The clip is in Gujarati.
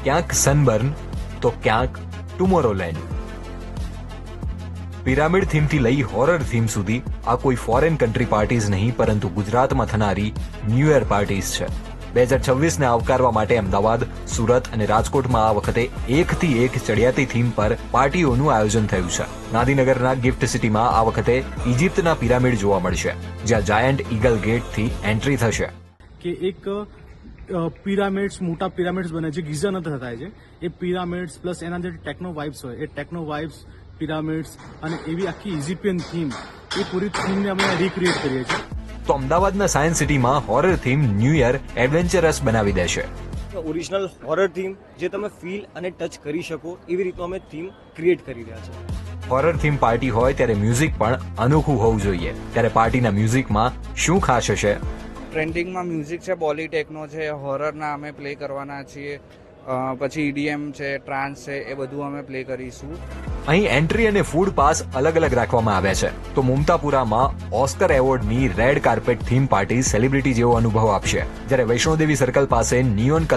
ક્યાંક સનબર્ન તો ક્યાંક ટુમોરોલેન્ડ. પિરામિડ થીમથી લઈ હોરર થીમ સુધી આ કોઈ ફોરેન કન્ટ્રી પાર્ટીઝ નહીં, પરંતુ ગુજરાતમાં થનારી ન્યૂ યર પાર્ટીઝ છે. 2026ને આવકારવા માટે અમદાવાદ, સુરત અને રાજકોટમાં આ વખતે એકથી એક ચડિયાતી થીમ પર પાર્ટીઓનું આયોજન થયું છે. ગાંધીનગરના ગિફ્ટ સિટીમાં આ વખતે ઇજિપ્તના પિરામિડ જોવા મળશે, જ્યાં જાયન્ટ ઈગલ ગેટથી એન્ટ્રી થશે. કે એક પિરામિડ્સ, મોટા પિરામિડ્સ બને છે, ગીઝા નથી થાય છે એ પિરામિડ્સ પ્લસ એના જે ટેકનો વાઇબ્સ હોય એ ટેકનો વાઇબ્સ, પિરામિડ્સ અને એવી આખી ઇજિપ્શિયન થીમ, એ પૂરી થીમને અમે રિક્રિએટ કરીએ છીએ. તો અમદાવાદના સાયન્સ સિટીમાં horror theme new year adventurous બનાવી દેશે. ઓરિજિનલ હોરર થીમ જે તમે ફીલ અને ટચ કરી શકો એવી રીતનું અમે થીમ ક્રિએટ કરી રહ્યા છે. હોરર થીમ પાર્ટી હોય ત્યારે મ્યુઝિક પણ અનોખું હોવું જોઈએ. ત્યારે પાર્ટીના મ્યુઝિકમાં શું ખાસ હશે? ટ્રેન્ડિંગમાં મ્યુઝિક છે, બોલી ટેકનો છે, હોરરના અમે પ્લે કરવાના છીએ, પછી EDM છે, ટ્રાન્સ છે, એ બધું અમે પ્લે કરીશું. અહીં એન્ટ્રી અને ફૂડ પાસ અલગ અલગ રાખવામાં આવ્યા છે. તો મુમતાપુરામાં Oscar એવોર્ડની red carpet theme party celebrity જેવો અનુભવ આપશે, જ્યારે વૈષ્ણોદેવી સર્કલ પાસે નિયોન કલર